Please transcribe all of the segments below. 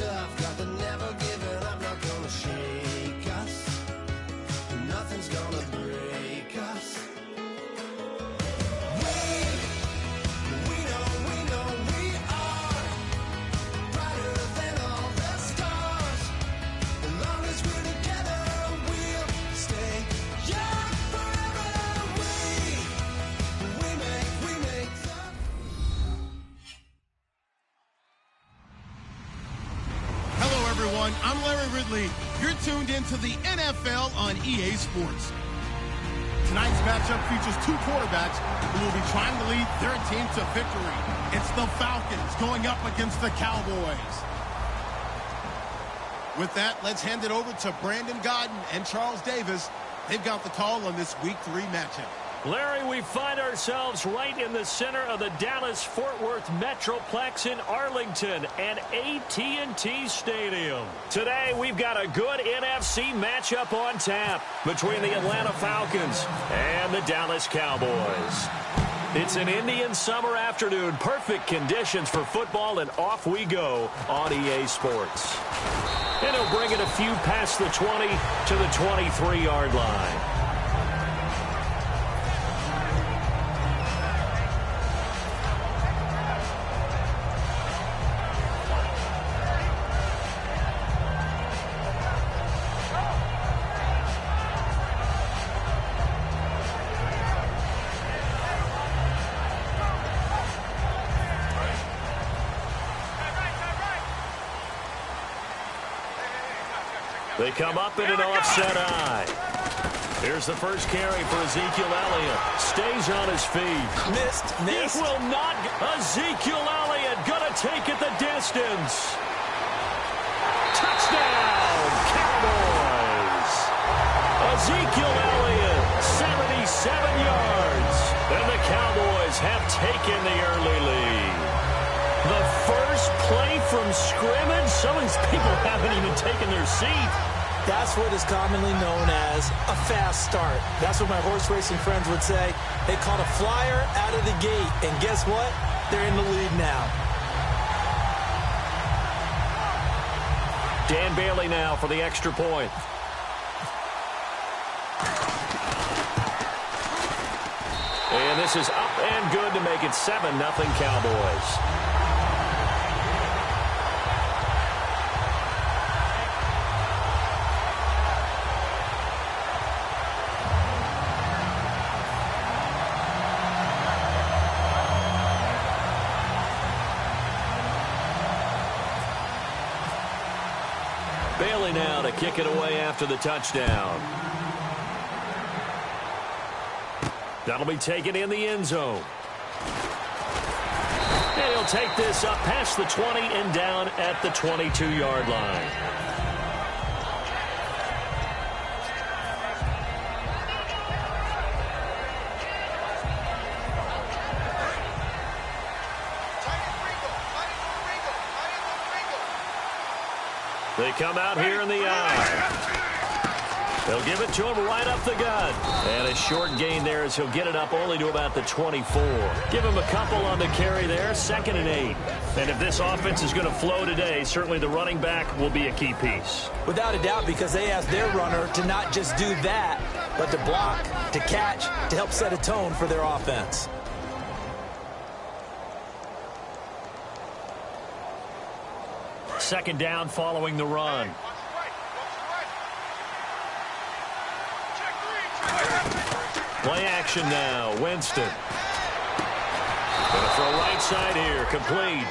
stuff, got the never giving up, not gonna shake us. Nothing's gonna break us. We know we are brighter than all the stars. As long as we're together, we'll stay young forever. We make the... Hello, everyone. I'm Larry Ridley. You're tuned into the NFL on EA Sports. Tonight's matchup features two quarterbacks who will be trying to lead their team to victory. It's the Falcons going up against the Cowboys. With that, let's hand it over to Brandon Godden and Charles Davis. They've got the call on this Week 3 matchup. Larry, we find ourselves right in the center of the Dallas-Fort Worth Metroplex in Arlington and AT&T Stadium. Today, we've got a good NFC matchup on tap between the Atlanta Falcons and the Dallas Cowboys. It's an Indian summer afternoon, perfect conditions for football, and off we go on EA Sports. And he'll bring it a few past the 20 to the 23-yard line. They come up in an offset eye. Here's the first carry for Ezekiel Elliott. Stays on his feet. Missed. He will not. Ezekiel Elliott going to take it the distance. Touchdown, Cowboys. Ezekiel Elliott, 77 yards. And the Cowboys have taken the early lead. The first play from scrimmage. Some of these people haven't even taken their seat. That's what is commonly known as a fast start. That's what my horse racing friends would say. They caught a flyer out of the gate, and guess what? They're in the lead now. Dan Bailey now for the extra point. And this is up and good to make it 7-0 Cowboys. Bailey now to kick it away after the touchdown. That'll be taken in the end zone. And he'll take this up past the 20 and down at the 22-yard line. They come out here in the eye. They'll give it to him right up the gut. And a short gain there as he'll get it up only to about the 24. Give him a couple on the carry there, 2nd and 8. And if this offense is going to flow today, certainly the running back will be a key piece. Without a doubt, because they asked their runner to not just do that, but to block, to catch, to help set a tone for their offense. Second down following the run. Play action now. Winston. Going to throw right side here. Complete.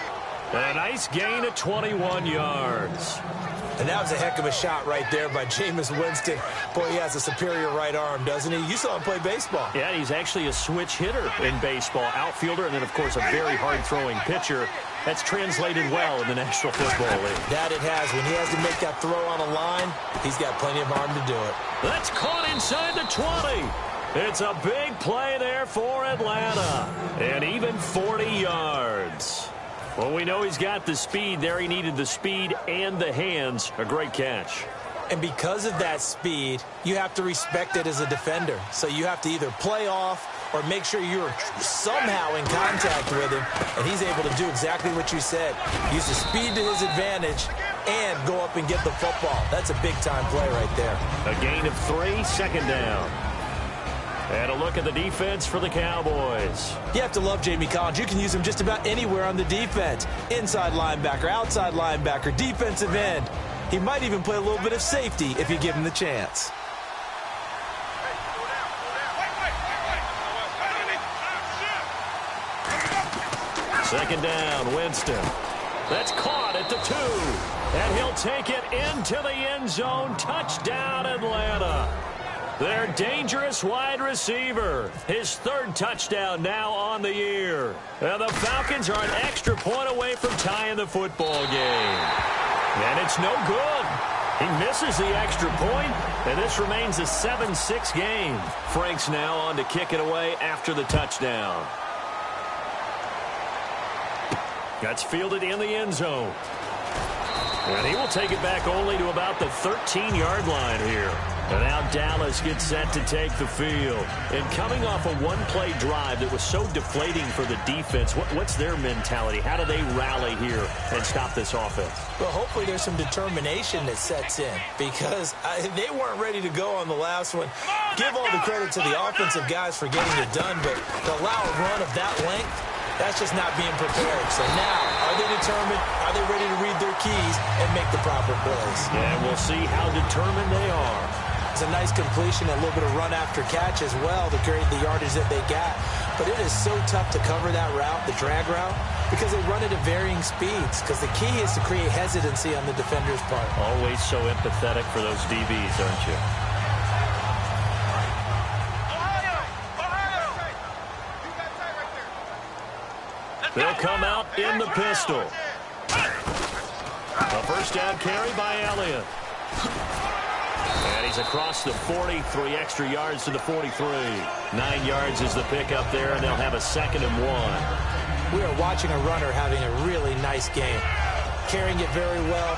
And a nice gain of 21 yards. And that was a heck of a shot right there by Jameis Winston. Boy, he has a superior right arm, doesn't he? You saw him play baseball. Yeah, he's actually a switch hitter in baseball. Outfielder, and then, of course, a very hard-throwing pitcher. That's translated well in the National Football League. That it has. When he has to make that throw on a line, he's got plenty of arm to do it. That's caught inside the 20. It's a big play there for Atlanta. And even 40 yards. Well, we know he's got the speed there. He needed the speed and the hands. A great catch. And because of that speed, you have to respect it as a defender. So you have to either play off or make sure you're somehow in contact with him. And he's able to do exactly what you said. Use the speed to his advantage and go up and get the football. That's a big-time play right there. A gain of 3, second down. And a look at the defense for the Cowboys. You have to love Jamie Collins. You can use him just about anywhere on the defense. Inside linebacker, outside linebacker, defensive end. He might even play a little bit of safety if you give him the chance. Second down, Winston. That's caught at the 2. And he'll take it into the end zone. Touchdown, Atlanta. Their dangerous wide receiver. His 3rd touchdown now on the year. And the Falcons are an extra point away from tying the football game. And it's no good. He misses the extra point, and this remains a 7-6 game. Frank's now on to kick it away after the touchdown. That's fielded in the end zone. And he will take it back only to about the 13-yard line here. And now Dallas gets set to take the field. And coming off a one-play drive that was so deflating for the defense, what's their mentality? How do they rally here and stop this offense? Well, hopefully there's some determination that sets in because they weren't ready to go on the last one. Give all the credit to the offensive guys for getting it done, but to allow a run of that length, that's just not being prepared. So now, are they determined? Are they ready to read their keys and make the proper plays? Yeah, we'll see how determined they are. It's a nice completion, a little bit of run after catch as well to create the yardage that they got. But it is so tough to cover that route, the drag route, because they run it at varying speeds. Because the key is to create hesitancy on the defender's part. Always so empathetic for those DBs, aren't you? They'll come out in the pistol. A first down carry by Elliott. And he's across the 40, 3 extra yards to the 43. 9 yards is the pickup there, and they'll have a 2nd and 1. We are watching a runner having a really nice game. Carrying it very well.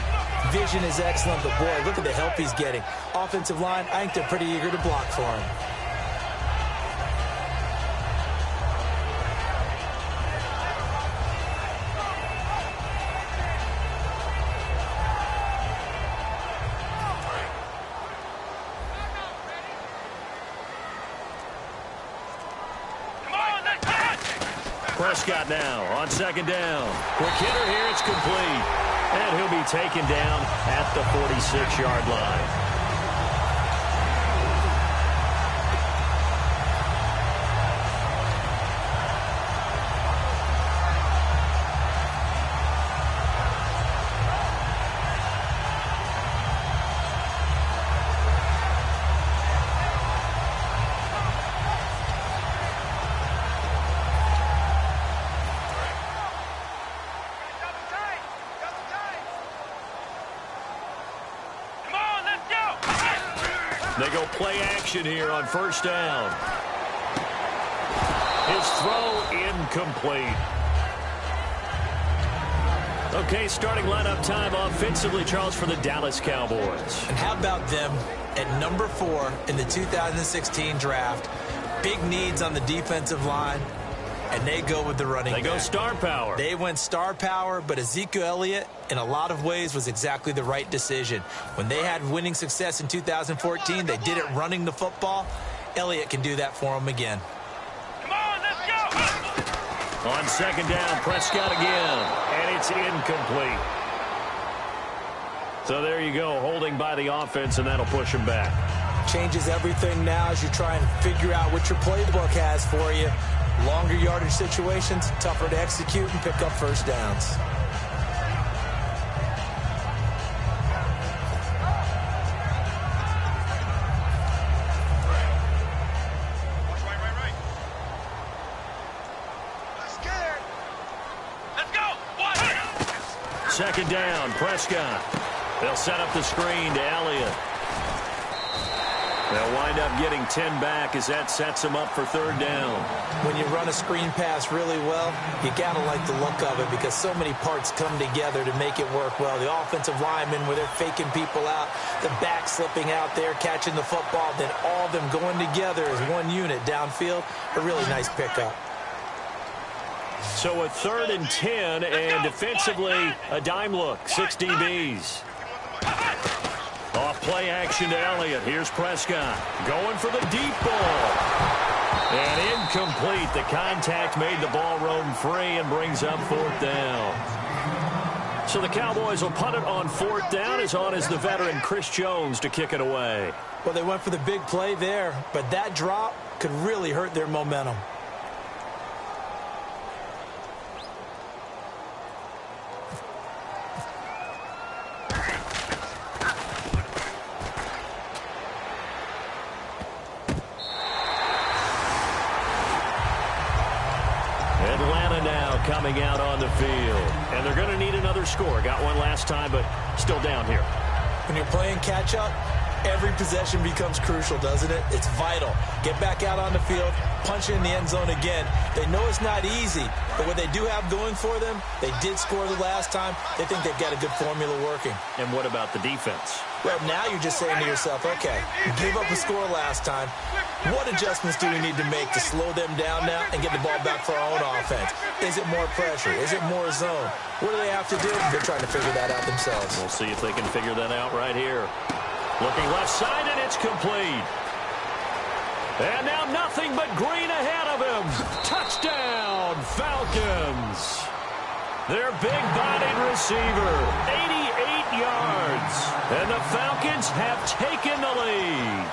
Vision is excellent, but boy, look at the help he's getting. Offensive line, I think they're pretty eager to block for him. Prescott now on 2nd down. Quick hitter here, it's complete. And he'll be taken down at the 46-yard line. They go play action here on 1st down. His throw incomplete. Okay, starting lineup time offensively, Charles, for the Dallas Cowboys. And how about them at number 4 in the 2016 draft? Big needs on the defensive line, and they go with the running back. They go star power. They went star power, but Ezekiel Elliott, in a lot of ways, was exactly the right decision. When they had winning success in 2014, they did it running the football. Elliott can do that for them again. Come on, let's go! On 2nd down, Prescott again, and it's incomplete. So there you go, holding by the offense, and that'll push him back. Changes everything now as you try and figure out what your playbook has for you. Longer yardage situations, tougher to execute and pick up 1st downs. Let's go! 2nd down, Prescott. They'll set up the screen to Elliott. They'll wind up getting 10 back as that sets them up for 3rd down. When you run a screen pass really well, you got to like the look of it because so many parts come together to make it work well. The offensive linemen, where they're faking people out, the back slipping out there, catching the football, then all of them going together as one unit downfield. A really nice pickup. So a 3rd and 10, and defensively, a dime look, 6 DBs. Off play action to Elliott. Here's Prescott going for the deep ball. And incomplete. The contact made the ball roam free and brings up 4th down. So the Cowboys will punt it on 4th down. As on is the veteran Chris Jones to kick it away. Well, they went for the big play there, but that drop could really hurt their momentum. Coming out on the field. And they're going to need another score. Got one last time, but still down here. When you're playing catch-up, every possession becomes crucial, doesn't it? It's vital. Get back out on the field, punch it in the end zone again. They know it's not easy, but what they do have going for them, they did score the last time. They think they've got a good formula working. And what about the defense? Well, now you're just saying to yourself, okay, gave up a score last time. What adjustments do we need to make to slow them down now and get the ball back for our own offense? Is it more pressure? Is it more zone? What do they have to do? They're trying to figure that out themselves. We'll see if they can figure that out right here. Looking left side, and it's complete. And now nothing but green ahead of him. Touchdown, Falcons. Their big-bodied receiver, 88 yards. And the Falcons have taken the lead.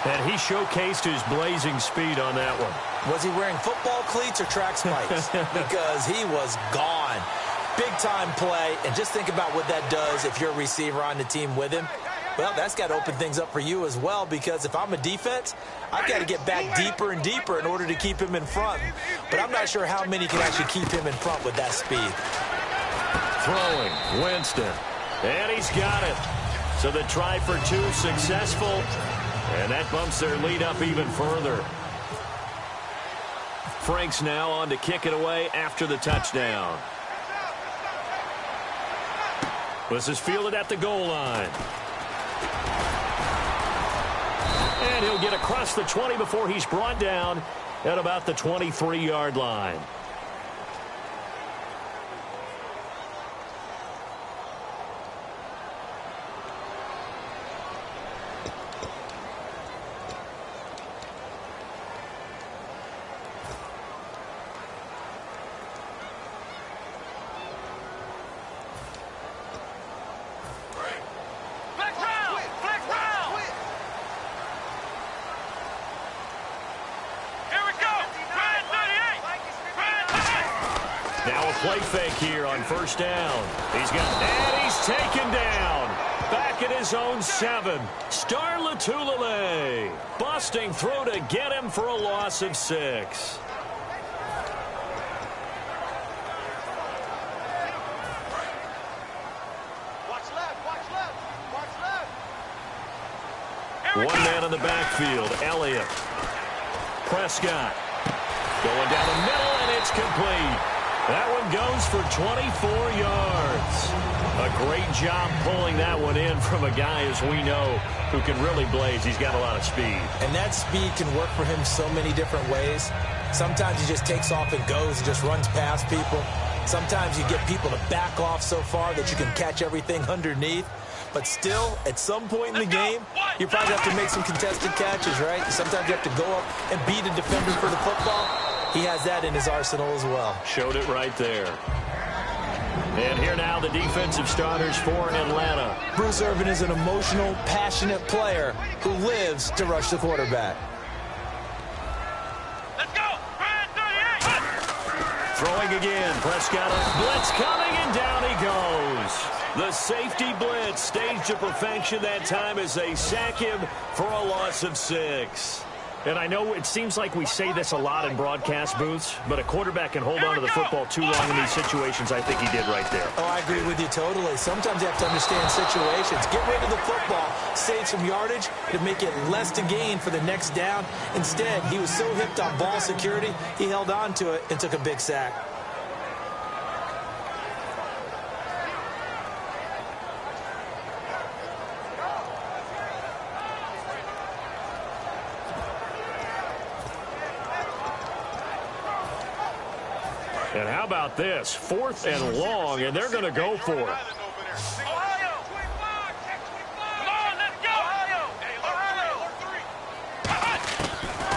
And he showcased his blazing speed on that one. Was he wearing football cleats or track spikes? Because he was gone. Big-time play, and just think about what that does if you're a receiver on the team with him. Well, that's got to open things up for you as well, because if I'm a defense, I've got to get back deeper and deeper in order to keep him in front. But I'm not sure how many can actually keep him in front with that speed. Throwing, Winston. And he's got it. So the try for 2 successful. And that bumps their lead up even further. Frank's now on to kick it away after the touchdown. This is fielded at the goal line. And he'll get across the 20 before he's brought down at about the 23-yard line. Play fake here on 1st down. He's taken down. Back at his own 7. Star Latulippe busting through to get him for a loss of 6. One man in the backfield, Elliott. Prescott going down the middle, and it's complete. That one goes for 24 yards. A great job pulling that one in from a guy, as we know, who can really blaze. He's got a lot of speed. And that speed can work for him so many different ways. Sometimes he just takes off and goes and just runs past people. Sometimes you get people to back off so far that you can catch everything underneath. But still, at some point in the game, you probably have to make some contested catches, right? Sometimes you have to go up and beat a defender for the football. He has that in his arsenal as well. Showed it right there. And here now the defensive starters for Atlanta. Bruce Irvin is an emotional, passionate player who lives to rush the quarterback. Let's go! Throwing again. Prescott, blitz coming, and down he goes. The safety blitz staged to perfection that time as they sack him for a loss of 6. And I know it seems like we say this a lot in broadcast booths, but a quarterback can hold on to the football too long in these situations. I think he did right there. Oh, I agree with you totally. Sometimes you have to understand situations. Get rid of the football, save some yardage to make it less to gain for the next down. Instead, he was so hipped on ball security, he held on to it and took a big sack. And how about this? 4th and long, and they're going to go for it.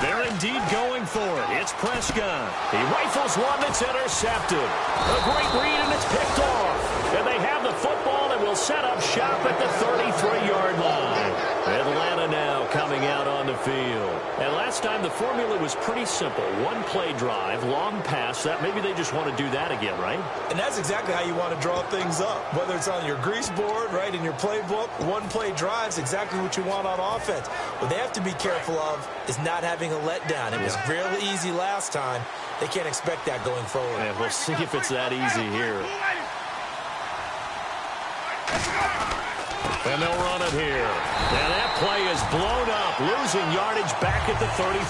They're indeed going for it. It's Prescott. He rifles one that's intercepted. A great read, and it's picked off. And they have the football and will set up shop at the 33-yard line. Atlanta now coming out on the field. And last time the formula was pretty simple. One-play drive, long pass. That maybe they just want to do that again, right? And that's exactly how you want to draw things up. Whether it's on your grease board, right, in your playbook, one-play drive is exactly what you want on offense. What they have to be careful of is not having a letdown. It was real easy last time. They can't expect that going forward. And we'll see if it's that easy here. And they'll run it here. And that play is blown up, losing yardage back at the 35.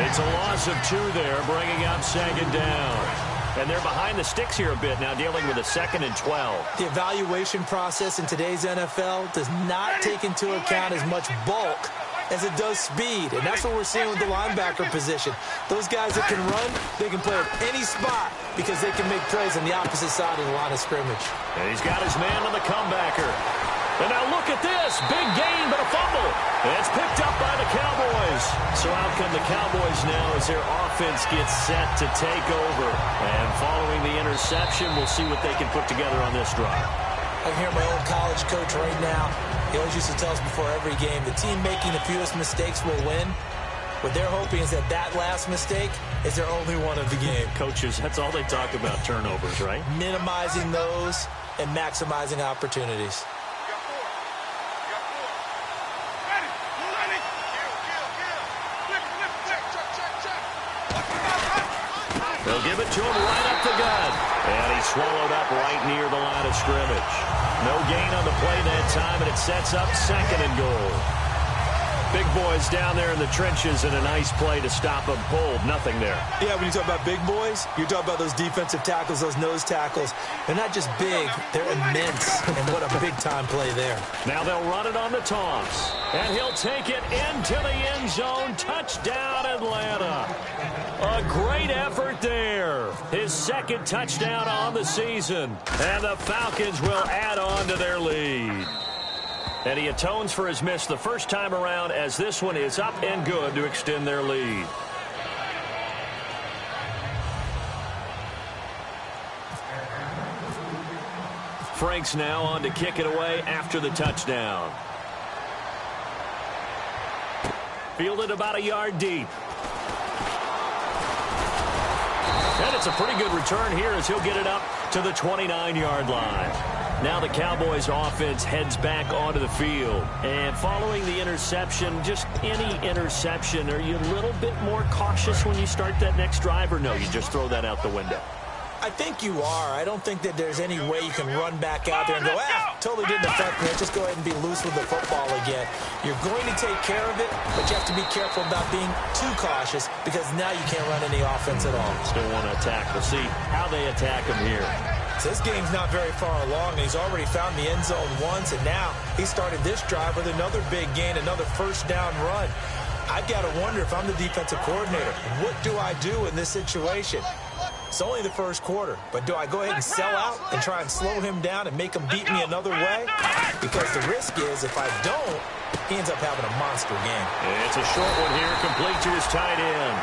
It's a loss of 2 there, bringing up 2nd down. And they're behind the sticks here a bit now, dealing with a 2nd and 12. The evaluation process in today's NFL does not take into account as much bulk as it does speed, and that's what we're seeing with the linebacker position. Those guys that can run, they can play at any spot because they can make plays on the opposite side of the line of scrimmage. And he's got his man on the comebacker. And now look at this. Big gain, but a fumble. And it's picked up by the Cowboys. So out come the Cowboys now as their offense gets set to take over. And following the interception, we'll see what they can put together on this drive. I hear my old college coach right now. He always used to tell us before every game, the team making the fewest mistakes will win. What they're hoping is that last mistake is their only one of the game. Coaches, that's all they talk about, turnovers, right? Minimizing those and maximizing opportunities. They'll give it to him right up the gut. And he's swallowed up right near the line of scrimmage. No gain on the play that time, and it sets up 2nd and goal. Big boys down there in the trenches, and a nice play to stop them cold. Nothing there. Yeah, when you talk about big boys, you talk about those defensive tackles, those nose tackles. They're not just big, they're immense. And what a big-time play there. Now they'll run it on the toss. And he'll take it into the end zone. Touchdown, Atlanta. A great effort there. His 2nd touchdown on the season. And the Falcons will add on to their lead. And he atones for his miss the first time around as this one is up and good to extend their lead. Franks now on to kick it away after the touchdown. Fielded about a yard deep. And it's a pretty good return here as he'll get it up to the 29-yard line. Now the Cowboys offense heads back onto the field. And following the interception, just any interception, are you a little bit more cautious when you start that next drive, or no, you just throw that out the window? I think you are. I don't think that there's any way you can run back out there and go, totally didn't affect me. Just go ahead and be loose with the football again. You're going to take care of it, but you have to be careful about being too cautious because now you can't run any offense at all. Still want to attack. We'll see how they attack him here. So this game's not very far along, and he's already found the end zone once, and now he started this drive with another big gain, another first down run. I've got to wonder if I'm the defensive coordinator, what do I do in this situation? It's only the first quarter, but do I go ahead and sell out and try and slow him down and make him beat me another way? Because the risk is if I don't, he ends up having a monster game. It's a short one here, complete to his tight end.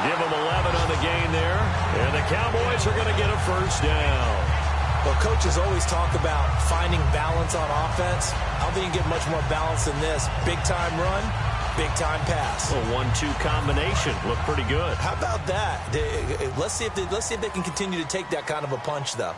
Give him 11 on the gain there, and the Cowboys are going to get a first down. Well, coaches always talk about finding balance on offense. I don't think you get much more balance than this. Big-time run, big-time pass. A 1-2 combination. Look pretty good. How about that? Let's see if they can continue to take that kind of a punch, though.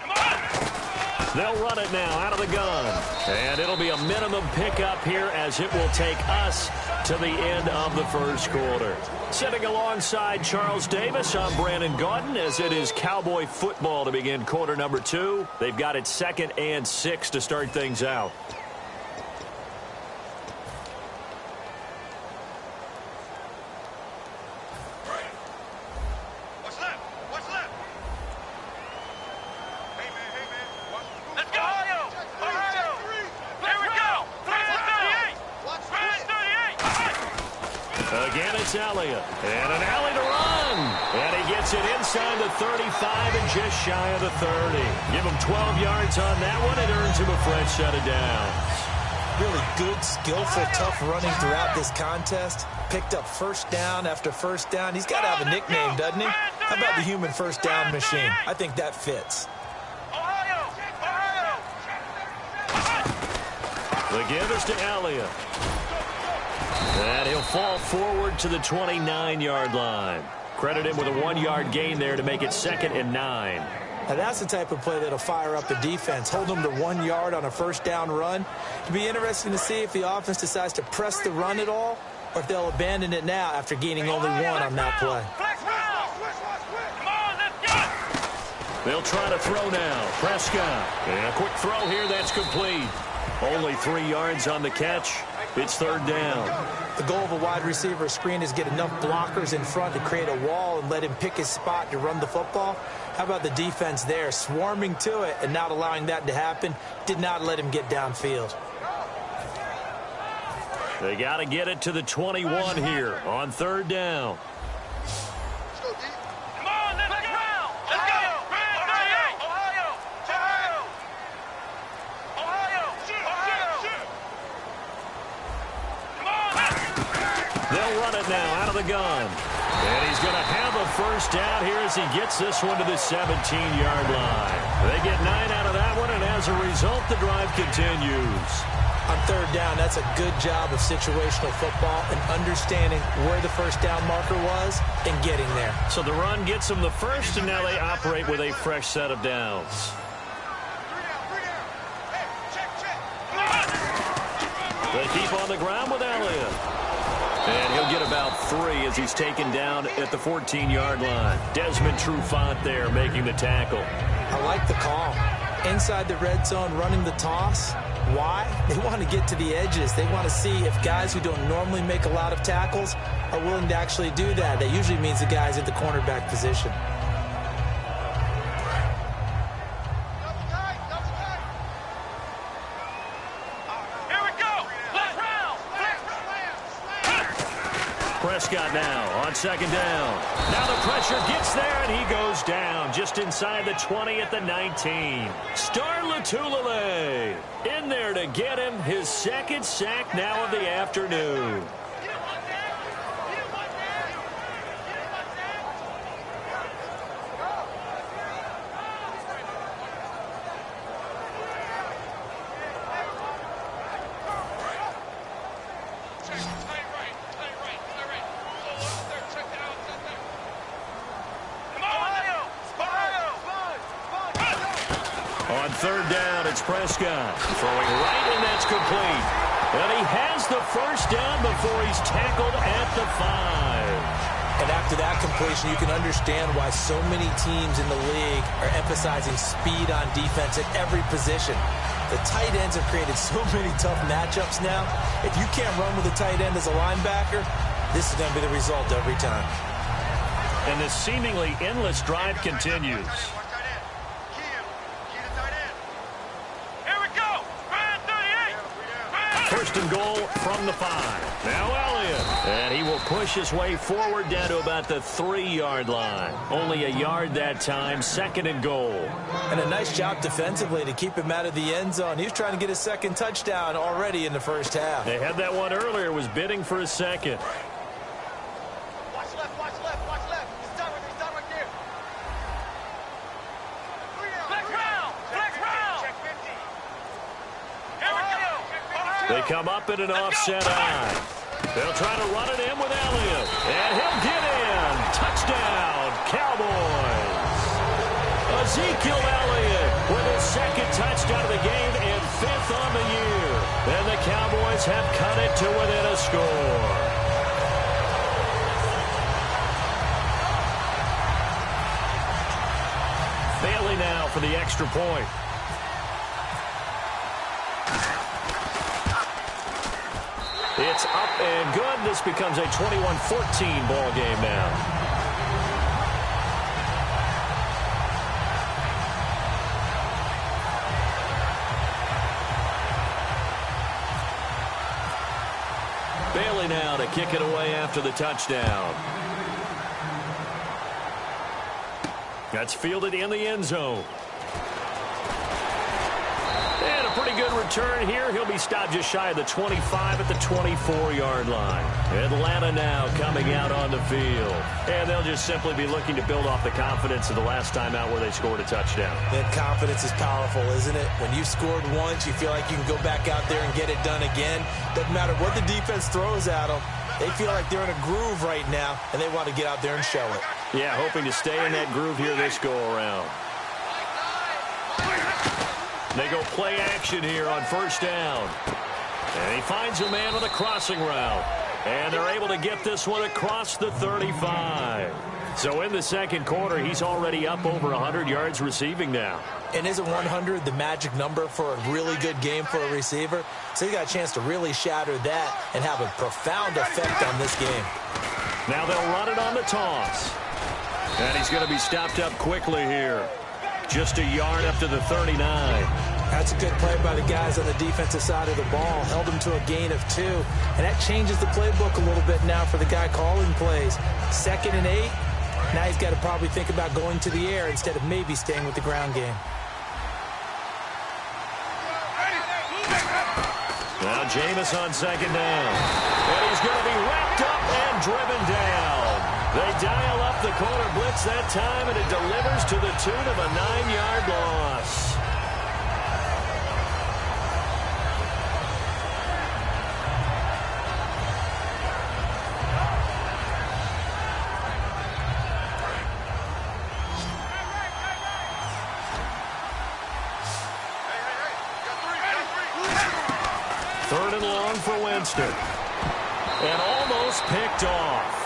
They'll run it now out of the gun. And it'll be a minimum pickup here as it will take us to the end of the first quarter. Sitting alongside Charles Davis, I'm Brandon Gaudin as it is Cowboy football to begin quarter number 2. They've got it 2nd and 6 to start things out. Again, it's Elliott. And an alley to run. And he gets it inside the 35 and just shy of the 30. Give him 12 yards on that one. It earns him a fresh set of downs. Really good, skillful, tough running throughout this contest. Picked up first down after first down. He's got to have a nickname, doesn't he? How about the human first down machine? I think that fits. The give is to Elliott. And he'll fall forward to the 29-yard line. Credit him with a 1-yard gain there to make it 2nd and 9. Now that's the type of play that'll fire up the defense. Hold them to 1 yard on a first down run. It'll be interesting to see if the offense decides to press the run at all or if they'll abandon it now after gaining only 1 on that play. They'll try to throw now. Prescott. And a quick throw here. That's complete. Only 3 yards on the catch. It's 3rd down. The goal of a wide receiver screen is get enough blockers in front to create a wall and let him pick his spot to run the football. How about the defense there, swarming to it and not allowing that to happen? Did not let him get downfield. They got to get it to the 21 here on 3rd down. They'll run it now out of the gun. And he's going to have a first down here as he gets this one to the 17-yard line. They get 9 out of that one, and as a result, the drive continues. On 3rd down, that's a good job of situational football and understanding where the first down marker was and getting there. So the run gets them the first, and now they operate with a fresh set of downs. They keep on the ground with Elliott. And he'll get about 3 as he's taken down at the 14-yard line. Desmond Trufant there making the tackle. I like the call. Inside the red zone, running the toss. Why? They want to get to the edges. They want to see if guys who don't normally make a lot of tackles are willing to actually do that. That usually means the guys at the cornerback position. Prescott now on 2nd down. Now the pressure gets there, and he goes down just inside the 20 at the 19. Star Latulippe in there to get him his 2nd sack now of the afternoon. On 3rd down, it's Prescott. Throwing right, and that's complete. And he has the first down before he's tackled at the 5. And after that completion, you can understand why so many teams in the league are emphasizing speed on defense at every position. The tight ends have created so many tough matchups now. If you can't run with a tight end as a linebacker, this is going to be the result every time. And this seemingly endless drive continues. 1st and goal from the 5. Now Elliott. And he will push his way forward down to about the 3-yard line. Only a yard that time. 2nd and goal. And a nice job defensively to keep him out of the end zone. He was trying to get his 2nd touchdown already in the first half. They had that one earlier. Was bidding for a 2nd. They come up in an offset eye. They'll try to run it in with Elliott. And he'll get in. Touchdown, Cowboys. Ezekiel Elliott with his 2nd touchdown of the game and 5th on the year. And the Cowboys have cut it to within a score. Bailey now for the extra point. It's up and good. This becomes a 21-14 ball game now. Bailey now to kick it away after the touchdown. That's fielded in the end zone. And a pretty good return here. He'll be stopped just shy of the 25 at the 24-yard line. Atlanta now coming out on the field. And they'll just simply be looking to build off the confidence of the last time out where they scored a touchdown. That confidence is powerful, isn't it? When you've scored once, you feel like you can go back out there and get it done again. Doesn't matter what the defense throws at them. They feel like they're in a groove right now, and they want to get out there and show it. Yeah, hoping to stay in that groove here this go-around. They go play action here on first down. And he finds a man with a crossing route. And they're able to get this one across the 35. So in the second quarter, he's already up over 100 yards receiving now. And isn't 100 the magic number for a really good game for a receiver? So he got a chance to really shatter that and have a profound effect on this game. Now they'll run it on the toss. And he's going to be stopped up quickly here. Just a yard up to the 39. That's a good play by the guys on the defensive side of the ball. Held him to a gain of 2. And that changes the playbook a little bit now for the guy calling plays. 2nd and 8. Now he's got to probably think about going to the air instead of maybe staying with the ground game. Now Jameis on second down. And he's going to be wrapped up and driven down. They dial up the corner blitz that time, and it delivers to the tune of a 9-yard loss. Third and long for Winston. And almost picked off.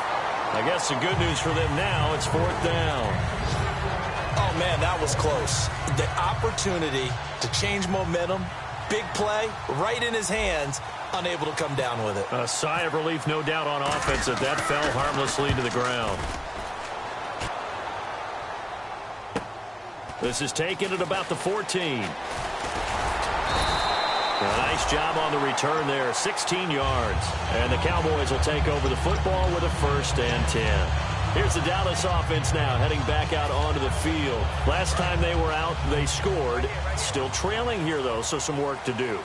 I guess the good news for them now, it's 4th down. Oh, man, that was close. The opportunity to change momentum, big play, right in his hands, unable to come down with it. A sigh of relief, no doubt, on offense that that fell harmlessly to the ground. This is taken at about the 14. A nice job on the return there, 16 yards. And the Cowboys will take over the football with a 1st and 10. Here's the Dallas offense now heading back out onto the field. Last time they were out, they scored. Still trailing here, though, so some work to do.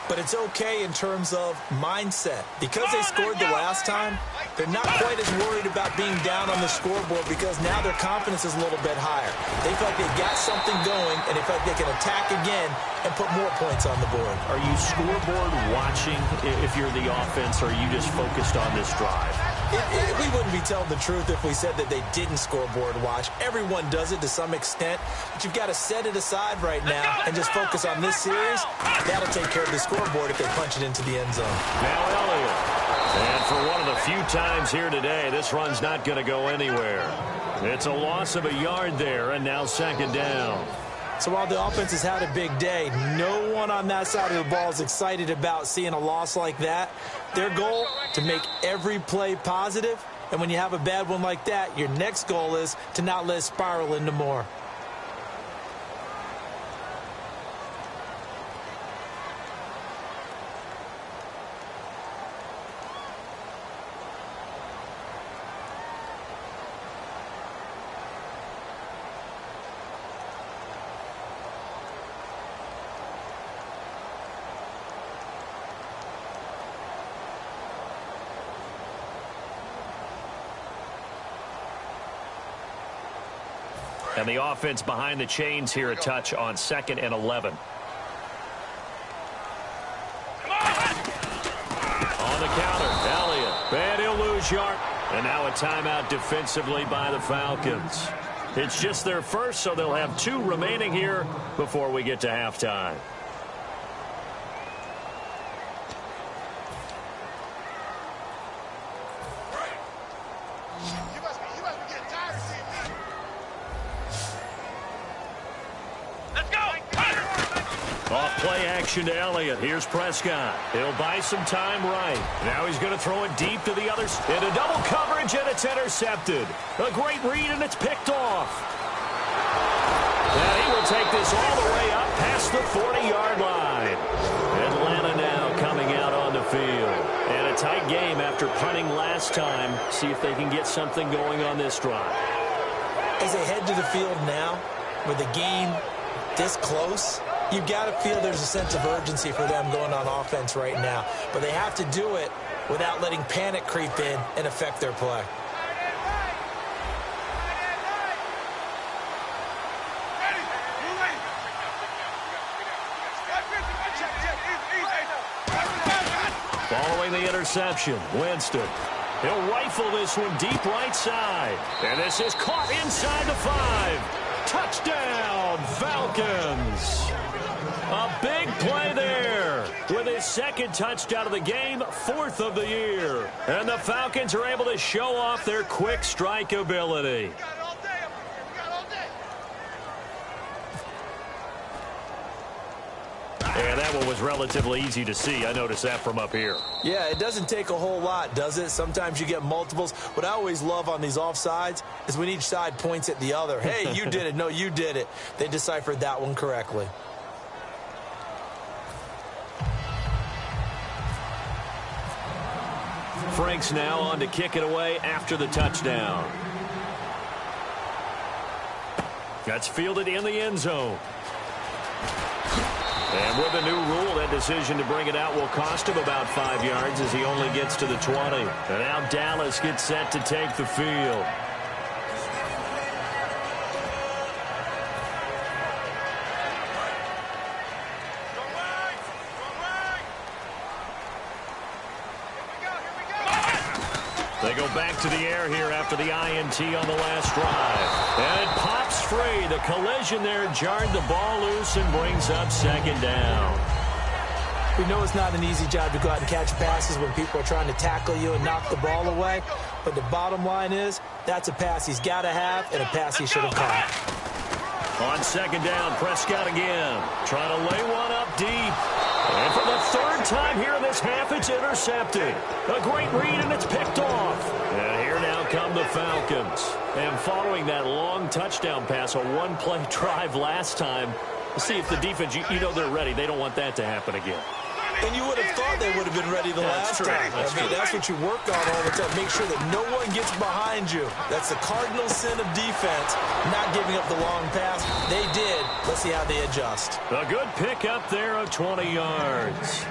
But it's okay in terms of mindset. Because they scored the last time, they're not quite as worried about being down on the scoreboard because now their confidence is a little bit higher. They feel like they've got something going, and they feel like they can attack again and put more points on the board. Are you scoreboard watching if you're the offense, or are you just focused on this drive? We wouldn't be telling the truth if we said that they didn't scoreboard watch. Everyone does it to some extent, but you've got to set it aside right now and just focus on this series. That'll take care of the scoreboard if they punch it into the end zone. Now Elliott. And for one of the few times here today, this run's not going to go anywhere. It's a loss of a yard there, and now 2nd down. So while the offense has had a big day, no one on that side of the ball is excited about seeing a loss like that. Their goal, to make every play positive. And when you have a bad one like that, your next goal is to not let it spiral into more. And the offense behind the chains here, a touch on 2nd and 11. On the counter, Elliott. And he'll lose yard. And now a timeout defensively by the Falcons. It's just their first, so they'll have 2 remaining here before we get to halftime. Off play action to Elliott. Here's Prescott. He'll buy some time right. Now he's going to throw it deep to the others. Into double coverage, and it's intercepted. A great read, and it's picked off. And he will take this all the way up past the 40-yard line. Atlanta now coming out on the field. And a game after punting last time. See if they can get something going on this drive. As they head to the field now, with the game this close, you've got to feel there's a sense of urgency for them going on offense right now. But they have to do it without letting panic creep in and affect their play. Following the interception, Winston. He'll rifle this one deep right side. And this is caught inside the 5. Touchdown, Falcons. A big play there with his second touchdown of the game, 4th of the year. And the Falcons are able to show off their quick strike ability. Yeah, that one was relatively easy to see. I noticed that from up here. Yeah, it doesn't take a whole lot, does it? Sometimes you get multiples. What I always love on these offsides is when each side points at the other. Hey, you did it. No, you did it. They deciphered that one correctly. Frank's now on to kick it away after the touchdown. That's fielded in the end zone. And with the new rule, that decision to bring it out will cost him about 5 yards as he only gets to the 20. And now Dallas gets set to take the field. They go back to the air here after the INT on the last drive. And it pops free. The collision there jarred the ball loose and brings up 2nd down. We know it's not an easy job to go out and catch passes when people are trying to tackle you and knock the ball away. But the bottom line is, that's a pass he's got to have and a pass he should have caught. On 2nd down, Prescott again. Trying to lay one up deep. And for the 3rd time here in this half, it's intercepted. A great read, and it's picked off. And here now come the Falcons. And following that long touchdown pass, a one-play drive last time, see if the defense, you know they're ready. They don't want that to happen again. And you would have thought they would have been ready the last time. That's what you work on all the time. Make sure that no one gets behind you. That's the cardinal sin of defense, not giving up the long pass. They did. Let's see how they adjust. A good pick up there of 20 yards.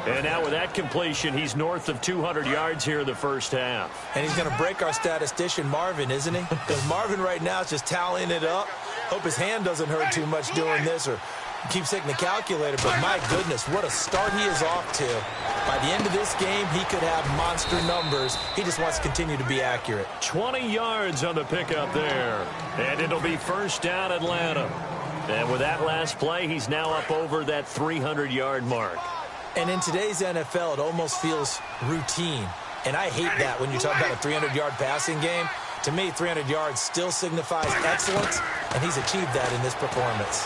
And now with that completion, he's north of 200 yards here in the first half. And he's going to break our statistician, Marvin, isn't he? Because Marvin right now is just tallying it up. Hope his hand doesn't hurt too much doing this, or keeps taking the calculator, but my goodness, what a start he is off to. By the end of this game, he could have monster numbers. He just wants to continue to be accurate. 20 yards on the pickup there. And it'll be 1st down Atlanta. And with that last play, he's now up over that 300-yard mark. And in today's NFL, it almost feels routine. And I hate that when you talk about a 300-yard passing game. To me, 300 yards still signifies excellence, and he's achieved that in this performance.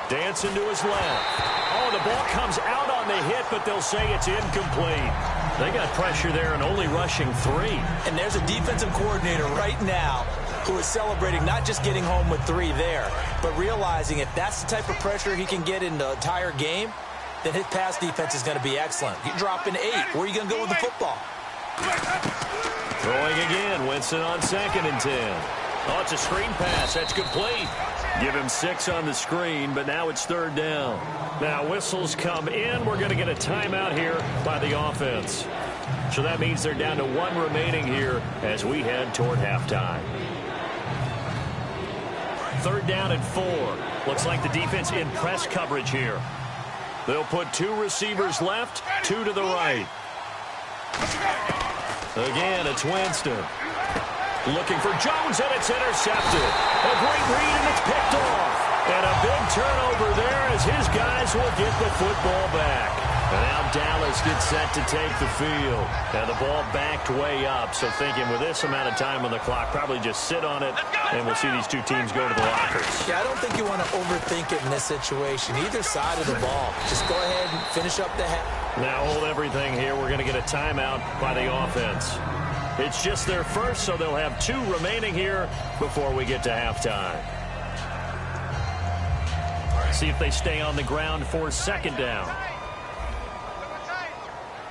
Dancing to his left. Oh, the ball comes out on the hit, but they'll say it's incomplete. They got pressure there and only rushing 3. And there's a defensive coordinator right now who is celebrating not just getting home with 3 there, but realizing if that's the type of pressure he can get in the entire game, then his pass defense is going to be excellent. You're dropping 8. Where are you going to go with the football? Throwing again. Winston on 2nd and 10. Oh, it's a screen pass. That's complete. Give him 6 on the screen, but now it's 3rd down. Now whistles come in. We're going to get a timeout here by the offense. So that means they're down to 1 remaining here as we head toward halftime. 3rd down and 4. Looks like the defense in press coverage here. They'll put 2 receivers left, 2 to the right. Again, it's Winston. Looking for Jones, and it's intercepted. A great read, and it's picked off. And a big turnover there as his guys will get the football back. And now Dallas gets set to take the field. And the ball backed way up. So thinking with this amount of time on the clock, probably just sit on it, and we'll see these 2 teams go to the lockers. Yeah, I don't think you want to overthink it in this situation. Either side of the ball. Just go ahead and finish up the half. Now hold everything here. We're going to get a timeout by the offense. It's just their first, so they'll have 2 remaining here before we get to halftime. See if they stay on the ground for 2nd down.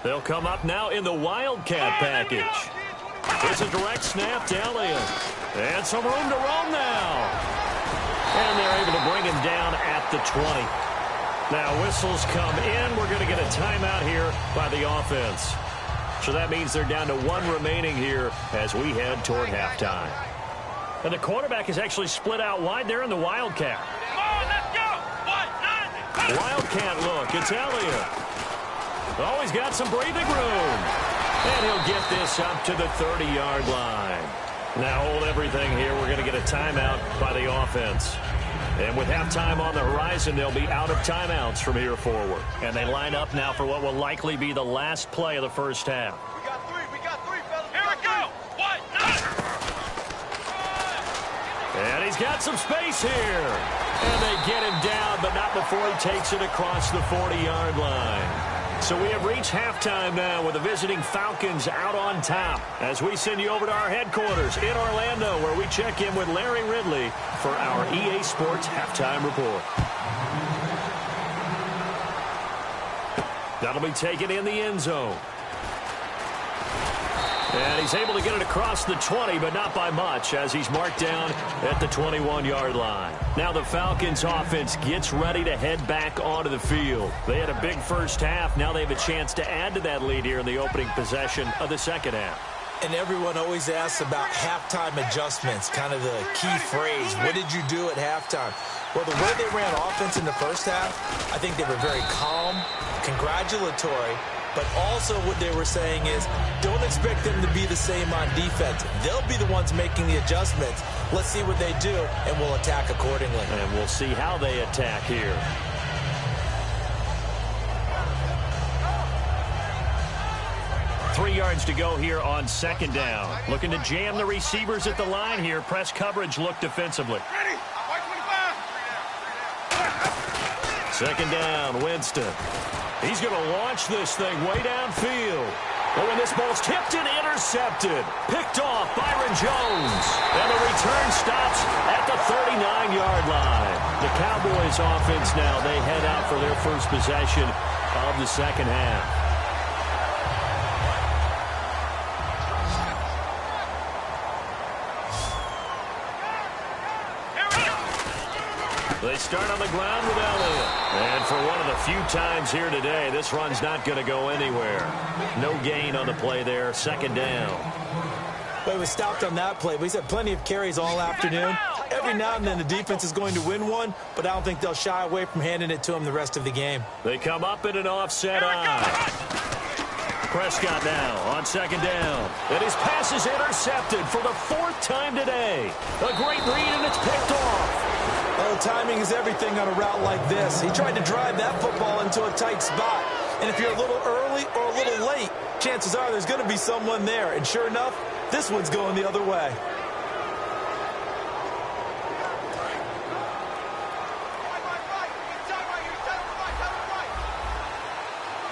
They'll come up now in the Wildcat package. It's a direct snap to Elliott. And some room to roam now. And they're able to bring him down at the 20. Now whistles come in. We're going to get a timeout here by the offense. So that means they're down to one remaining here as we head toward halftime. And the quarterback is actually split out wide there in the Wildcat. Come on, let's go. Wildcat look. It's Elliott. Oh, he's got some breathing room. And he'll get this up to the 30-yard line. Now hold everything here. We're going to get a timeout by the offense. And with halftime on the horizon, they'll be out of timeouts from here forward. And they line up now for what will likely be the last play of the first half. We got three, fellas. Here we go. What? And he's got some space here. And they get him down, but not before he takes it across the 40-yard line. So we have reached halftime now with the visiting Falcons out on top as we send you over to our headquarters in Orlando where we check in with Larry Ridley for our EA Sports Halftime Report. That'll be taken in the end zone. And he's able to get it across the 20, but not by much as he's marked down at the 21-yard line. Now the Falcons offense gets ready to head back onto the field. They had a big first half. Now they have a chance to add to that lead here in the opening possession of the second half. And everyone always asks about halftime adjustments, kind of the key phrase. What did you do at halftime? Well, the way they ran offense in the first half, I think they were very calm, congratulatory, but also what they were saying is don't expect them to be the same on defense. They'll be the ones making the adjustments. Let's see what they do, and we'll attack accordingly. And we'll see how they attack here. Three yards to go here on second down. Looking to jam the receivers at the line here. Press coverage look defensively. Ready? Second down, Winston. He's going to launch this thing way downfield. Oh, and this ball's tipped and intercepted. Picked off Byron Jones. And the return stops at the 39-yard line. The Cowboys offense now, they head out for their first possession of the second half. They start on the ground with Elliott. And for one of the few times here today, this run's not going to go anywhere. No gain on the play there. Second down. Well, he was stopped on that play, but he's had plenty of carries all afternoon. Every now and then the defense is going to win one, but I don't think they'll shy away from handing it to him the rest of the game. They come up in an offset eye. Prescott now on second down. And his pass is intercepted for the fourth time today. A great read, and it's picked off. Well, timing is everything on a route like this. He tried to drive that football into a tight spot. And if you're a little early or a little late, chances are there's going to be someone there. And sure enough, this one's going the other way.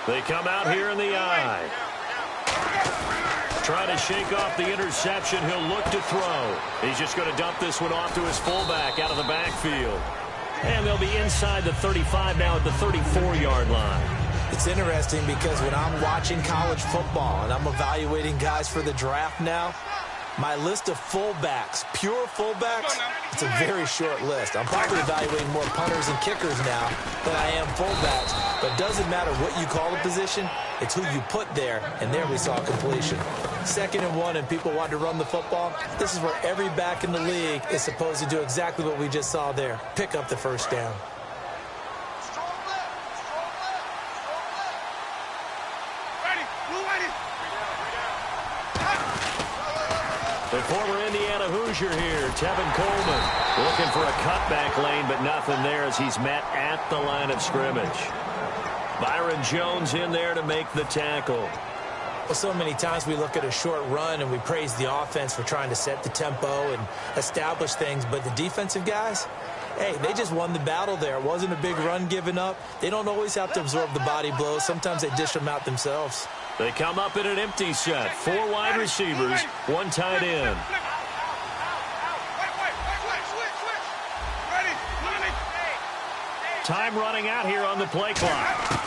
They come out here in the eye. Trying to shake off the interception. He'll look to throw. He's just going to dump this one off to his fullback out of the backfield. And they'll be inside the 35 now at the 34-yard line. It's interesting because when I'm watching college football and I'm evaluating guys for the draft now, my list of fullbacks, pure fullbacks, it's a very short list. I'm probably evaluating more punters and kickers now than I am fullbacks. But it doesn't matter what you call the position, it's who you put there, and there we saw completion. 2nd and 1, and people want to run the football. This is where every back in the league is supposed to do exactly what we just saw there, pick up the first down. The former Indiana Hoosier here, Tevin Coleman, looking for a cutback lane, but nothing there as he's met at the line of scrimmage. Byron Jones in there to make the tackle. Well, so many times we look at a short run and we praise the offense for trying to set the tempo and establish things, but the defensive guys, hey, they just won the battle there. It wasn't a big run given up. They don't always have to absorb the body blows. Sometimes they dish them out themselves. They come up in an empty set. 4 wide receivers, 1 tight end. Time running out here on the play clock.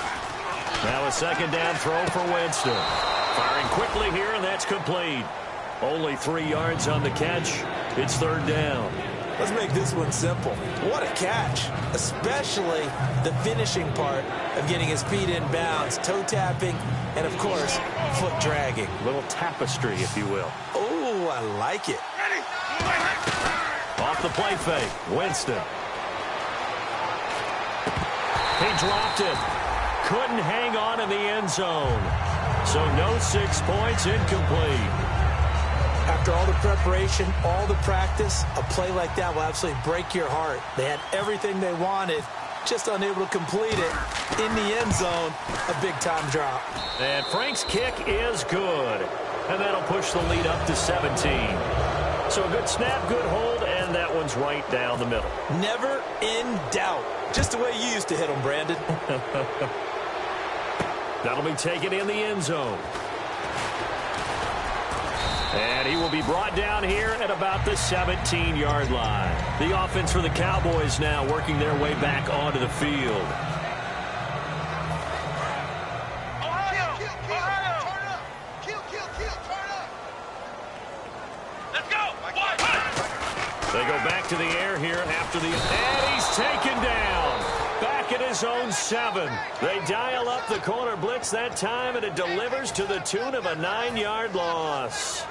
Now a second down throw for Winston. Firing quickly here, and that's complete. Only 3 yards on the catch. It's third down. Let's make this one simple. What a catch, especially the finishing part of getting his feet in bounds, toe tapping, and, of course, foot dragging. Little tapestry, if you will. Oh, I like it. Off the play fake, Winston. He dropped it. Couldn't hang on in the end zone. So no 6 points, incomplete. After all the preparation, all the practice, a play like that will absolutely break your heart. They had everything they wanted, just unable to complete it. In the end zone, a big-time drop. And Frank's kick is good. And that'll push the lead up to 17. So a good snap, good hold, and that one's right down the middle. Never in doubt. Just the way you used to hit them, Brandon. That'll be taken in the end zone. And he will be brought down here at about the 17-yard line. The offense for the Cowboys now working their way back onto the field. They go back to the air here after the... And he's taken down. Back at his own 7. They dial up the corner blitz that time, and it delivers to the tune of a 9-yard loss.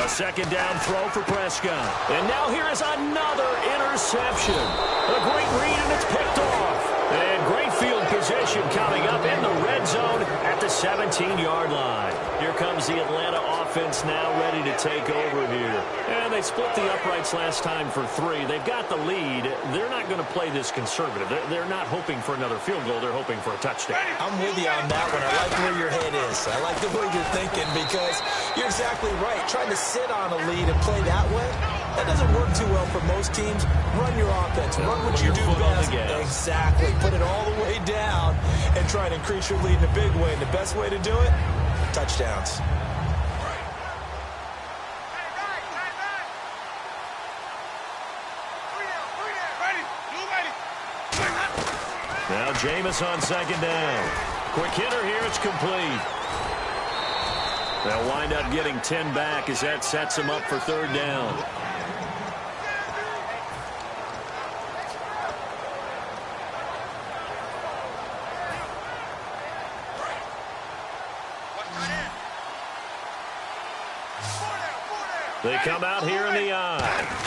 Second down throw for Prescott. And now here is another interception. A great read, and it's picked off. And great field position coming up in the red zone at the 17-yard line. Here comes the Atlanta offense now ready to take over here. And they split the uprights last time for 3. They've got the lead. They're not going to play this conservative. They're not hoping for another field goal. They're hoping for a touchdown. I'm with you on that one. I like where your head is. I like the way you're thinking because you're exactly right. Trying to sit on a lead and play that way, that doesn't work too well for most teams. Run your offense. Run what you do best. Exactly. Put it all the way down and try and increase your lead in a big way. And the best way to do it, touchdowns. Now Jameis on second down. Quick hitter here. It's complete. They'll wind up getting 10 back as that sets him up for third down. They come out here in the eye.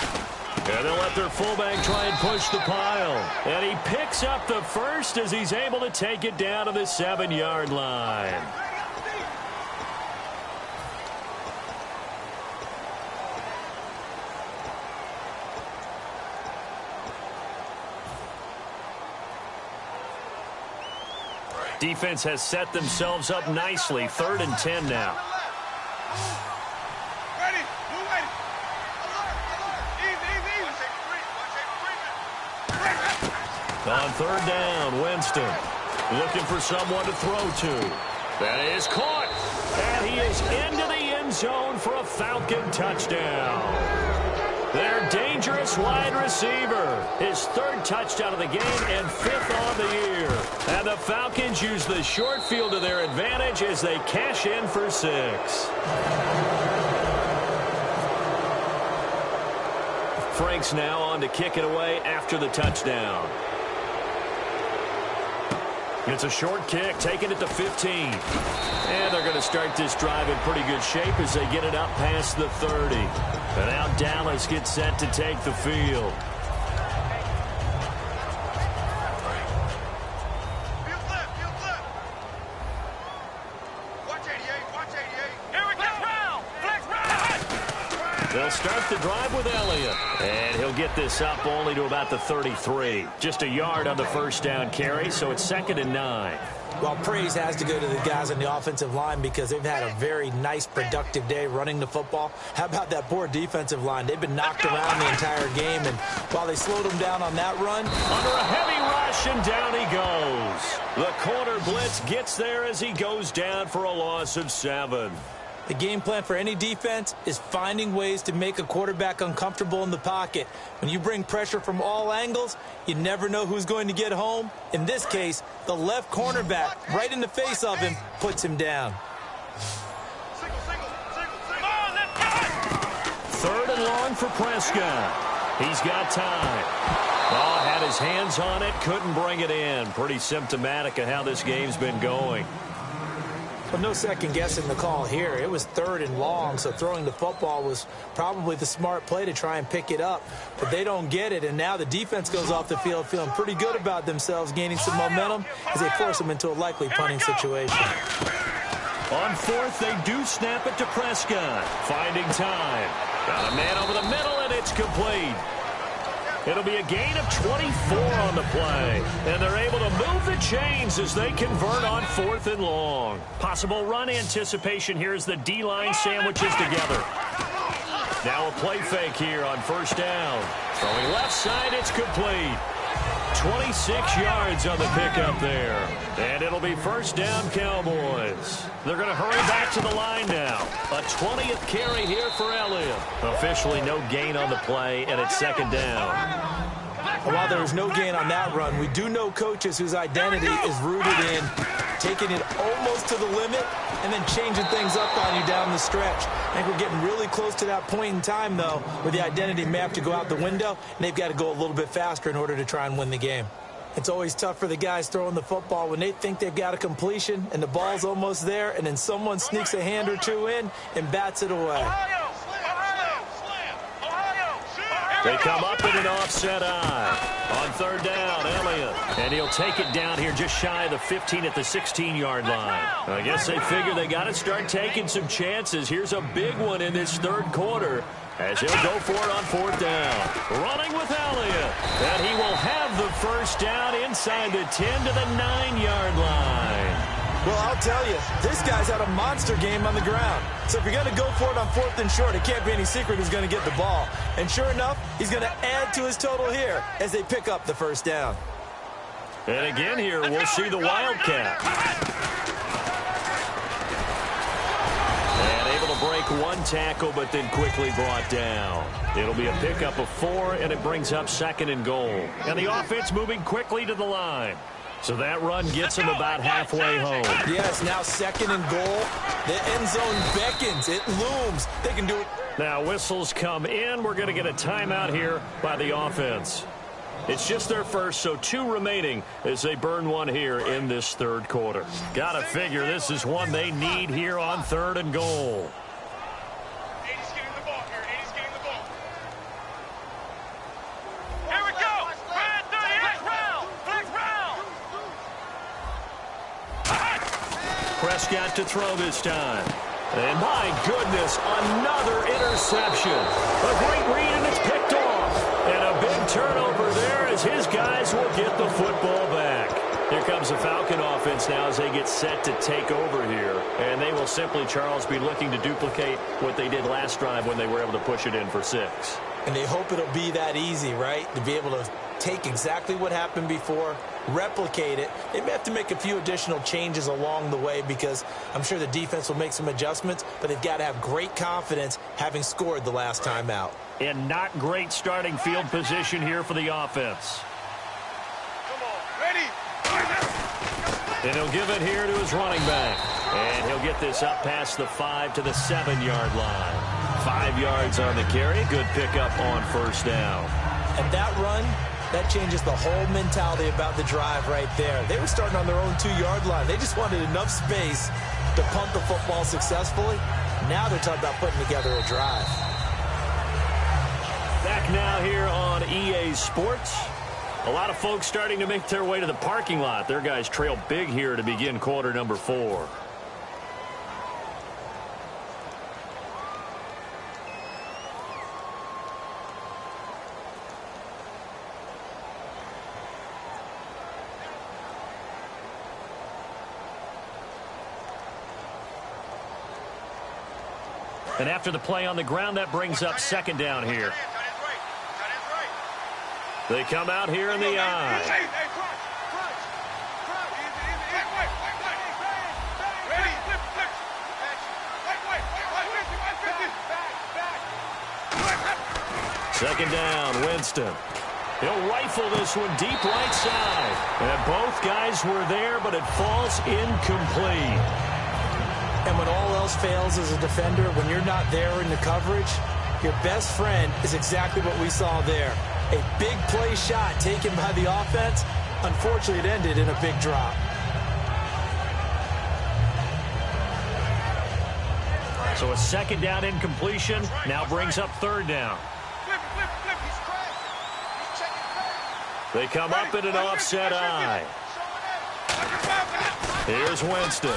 And they'll let their fullback try and push the pile. And he picks up the first as he's able to take it down to the 7-yard line. Defense has set themselves up nicely. 3rd and 10 now. On third down, Winston looking for someone to throw to. That is caught. And he is into the end zone for a Falcon touchdown. Their dangerous wide receiver. His 3rd touchdown of the game and 5th on the year. And the Falcons use the short field to their advantage as they cash in for 6. Frank's now on to kick it away after the touchdown. It's a short kick, taking it to 15. And they're going to start this drive in pretty good shape as they get it up past the 30. And now Dallas gets set to take the field. They'll start the drive with Elliott. And he'll get this up only to about the 33. Just a yard on the first down carry, so it's 2nd and 9. Well, praise has to go to the guys on the offensive line because they've had a very nice, productive day running the football. How about that poor defensive line? They've been knocked around the entire game, and while they slowed them down on that run, under a heavy rush, and down he goes. The corner blitz gets there as he goes down for a loss of 7. The game plan for any defense is finding ways to make a quarterback uncomfortable in the pocket. When you bring pressure from all angles, you never know who's going to get home. In this case, the left cornerback, right in the face of him, puts him down. Third and long for Prescott. He's got time. Oh, had his hands on it, couldn't bring it in. Pretty symptomatic of how this game's been going. Well, no second guessing the call here. It was third and long, so throwing the football was probably the smart play to try and pick it up. But they don't get it, and now the defense goes off the field feeling pretty good about themselves, gaining some momentum as they force them into a likely punting situation. On fourth, they do snap it to Prescott. Finding time. Got a man over the middle, and it's complete. It'll be a gain of 24 on the play. And they're able to move the chains as they convert on fourth and long. Possible run anticipation here as the D-line sandwiches together. Now a play fake here on first down. Throwing left side, it's complete. 26 yards on the pickup there. And it'll be first down, Cowboys. They're going to hurry back to the line now. A 20th carry here for Elliott. Officially no gain on the play, and it's second down. While there was no gain on that run, we do know coaches whose identity is rooted in taking it almost to the limit and then changing things up on you down the stretch. I think we're getting really close to that point in time, though, where the identity may have to go out the window, and they've got to go a little bit faster in order to try and win the game. It's always tough for the guys throwing the football when they think they've got a completion and the ball's almost there, and then someone sneaks a hand or two in and bats it away. They come up in an offset eye. On third down, Elliott. And he'll take it down here just shy of the 15 at the 16-yard line. I guess they figure they got to start taking some chances. Here's a big one in this third quarter as he'll go for it on fourth down. Running with Elliott. And he will have the first down inside the 10 to the 9-yard line. Well, I'll tell you, this guy's had a monster game on the ground. So if you're going to go for it on fourth and short, it can't be any secret who's going to get the ball. And sure enough, he's going to add to his total here as they pick up the first down. And again here, we'll see the Wildcat. And able to break one tackle, but then quickly brought down. It'll be a pickup of 4, and it brings up second and goal. And the offense moving quickly to the line. So that run gets them about halfway home. Yes, now second and goal. The end zone beckons. It looms. They can do it. Now whistles come in. We're going to get a timeout here by the offense. It's just their first, so 2 remaining as they burn one here in this third quarter. Got to figure this is one they need here on third and goal. Prescott to throw this time. And my goodness, another interception. A great read, and it's picked off. And a big turnover there as his guys will get the football back. Here comes the Falcon offense now as they get set to take over here. And they will simply, Charles, be looking to duplicate what they did last drive when they were able to push it in for 6. And they hope it'll be that easy, right? To be able to take exactly what happened before, replicate it. They may have to make a few additional changes along the way because I'm sure the defense will make some adjustments, but they've got to have great confidence having scored the last time out. And not great starting field position here for the offense. Come on, ready? And he'll give it here to his running back. And he'll get this up past the 5 to the 7-yard line. 5 yards on the carry. Good pickup on first down. And that run, that changes the whole mentality about the drive right there. They were starting on their own 2-yard line. They just wanted enough space to punt the football successfully. Now they're talking about putting together a drive. Back now here on EA Sports. A lot of folks starting to make their way to the parking lot. Their guys trail big here to begin quarter number 4. And after the play on the ground, that brings up second down here. They come out here in the eye. Second down, Winston. He'll rifle this one deep right side. And both guys were there, but it falls incomplete. And when all else fails as a defender, when you're not there in the coverage, your best friend is exactly what we saw there. A big play shot taken by the offense. Unfortunately, it ended in a big drop. So a second down incompletion now brings up third down. They come up in an offset eye. Here's Winston.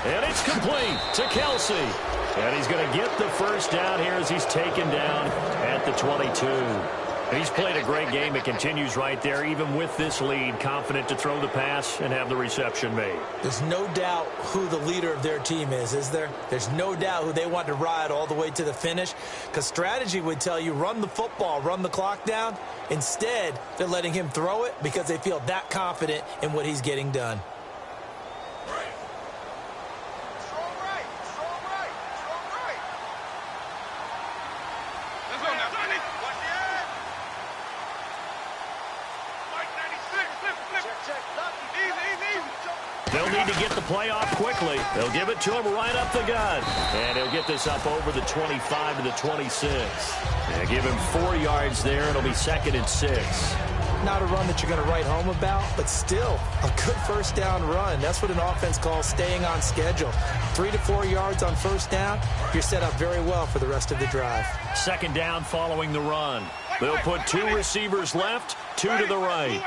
And it's complete to Kelsey. And he's going to get the first down here as he's taken down at the 22. He's played a great game. It continues right there, even with this lead, confident to throw the pass and have the reception made. There's no doubt who the leader of their team is there? There's no doubt who they want to ride all the way to the finish, because strategy would tell you run the football, run the clock down. Instead, they're letting him throw it because they feel that confident in what he's getting done. They'll need to get the play off quickly. They'll give it to him right up the gut. And he'll get this up over the 25 to the 26. And give him 4 yards there. It'll be 2nd and 6. Not a run that you're going to write home about, but still a good first down run. That's what an offense calls staying on schedule. 3 to 4 yards on first down. You're set up very well for the rest of the drive. Second down following the run. They'll put 2 receivers left, 2 to the right.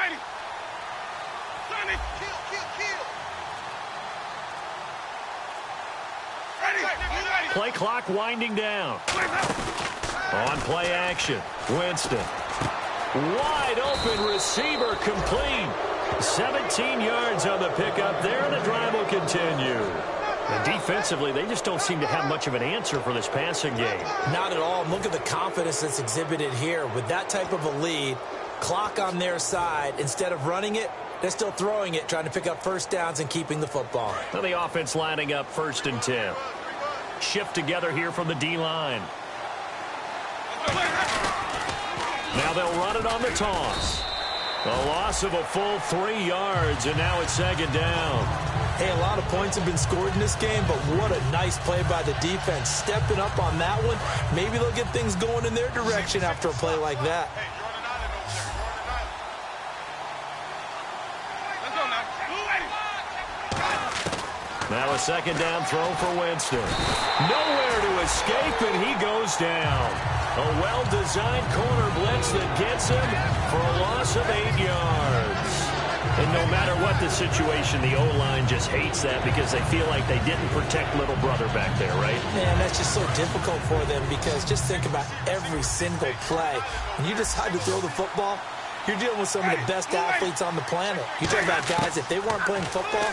Play clock winding down. On play action, Winston. Wide open receiver complete. 17 yards on the pickup there, and the drive will continue. And defensively, they just don't seem to have much of an answer for this passing game. Not at all. Look at the confidence that's exhibited here. With that type of a lead, clock on their side, instead of running it, they're still throwing it, trying to pick up first downs and keeping the football. Now the offense lining up 1st and 10. Shift together here from the D-line. Now they'll run it on the toss. A loss of a full 3 yards, and now it's 2nd down. Hey, a lot of points have been scored in this game, but what a nice play by the defense. Stepping up on that one. Maybe they'll get things going in their direction after a play like that. Now a 2nd down throw for Winston. Nowhere to escape, and he goes down. A well-designed corner blitz that gets him for a loss of 8 yards. And no matter what the situation, the O-line just hates that because they feel like they didn't protect little brother back there, right? Man, that's just so difficult for them because just think about every single play. When you decide to throw the football, you're dealing with some of the best athletes on the planet. You talk about guys, if they weren't playing football,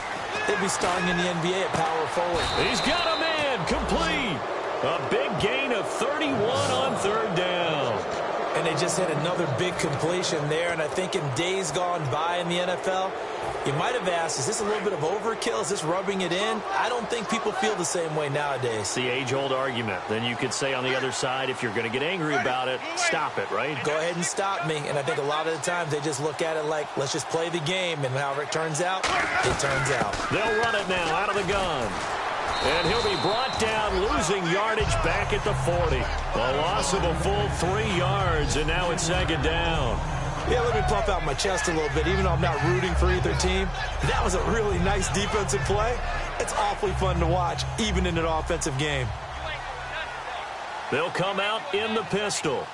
they'd be starring in the NBA at power forward. He's got a man complete. A big gain of 31 on 3rd down. And they just had another big completion there. And I think in days gone by in the NFL, you might have asked, is this a little bit of overkill? Is this rubbing it in? I don't think people feel the same way nowadays. It's the age-old argument. Then you could say on the other side, if you're going to get angry about it, stop it, right? Go ahead and stop me. And I think a lot of the times they just look at it like, let's just play the game. And however it turns out, it turns out. They'll run it now out of the gun. And he'll be brought down, losing yardage back at the 40. A loss of a full 3 yards, and now it's 2nd down. Yeah, let me puff out my chest a little bit, even though I'm not rooting for either team. That was a really nice defensive play. It's awfully fun to watch, even in an offensive game. They'll come out in the pistol.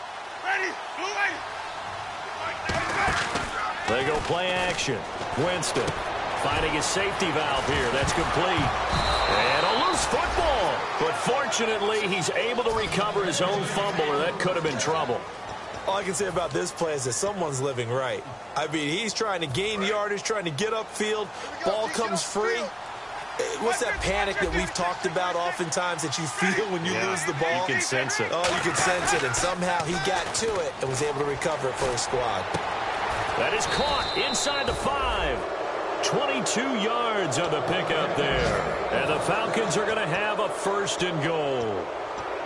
They go play action. Winston finding his safety valve here. That's complete. And a loose football. But fortunately, he's able to recover his own fumble, or that could have been trouble. All I can say about this play is that someone's living right. I mean, he's trying to gain yardage, trying to get upfield. Ball comes free. What's that panic that we've talked about oftentimes that you feel when you lose the ball? You can sense it. Oh, you can sense it. And somehow he got to it and was able to recover it for his squad. That is caught inside the 5. 22 yards on the pickup there. And the Falcons are going to have a 1st and goal.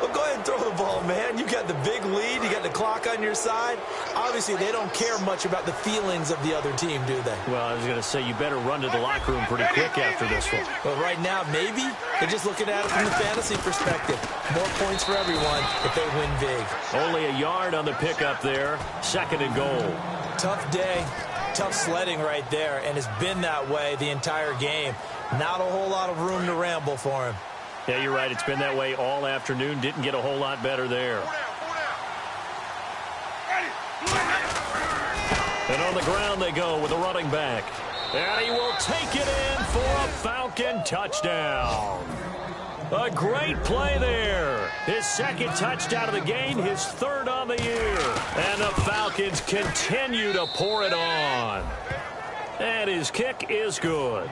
Well, go ahead and throw the ball, man. You got the big lead. You got the clock on your side. Obviously, they don't care much about the feelings of the other team, do they? Well, I was going to say, you better run to the locker room pretty quick after this one. Well, right now, maybe. They're just looking at it from the fantasy perspective. More points for everyone if they win big. Only a yard on the pickup there. 2nd and goal. Tough day. Tough sledding right there, and it's been that way the entire game. Not a whole lot of room to ramble for him. Yeah, you're right. It's been that way all afternoon. Didn't get a whole lot better there. And on the ground they go with a running back. And he will take it in for a Falcon touchdown. A great play there. His 2nd touchdown of the game, his 3rd on the year. And the Falcons continue to pour it on. And his kick is good.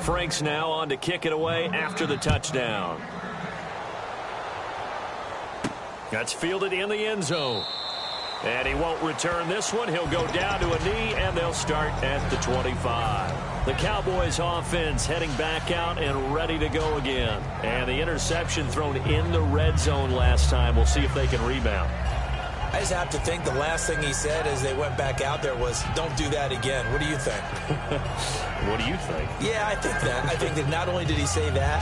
Franks now on to kick it away after the touchdown. That's fielded in the end zone. And he won't return this one. He'll go down to a knee, and they'll start at the 25. The Cowboys offense heading back out and ready to go again. And the interception thrown in the red zone last time. We'll see if they can rebound. I just have to think the last thing he said as they went back out there was, don't do that again. What do you think? What do you think? Yeah, I think that. I think that not only did he say that,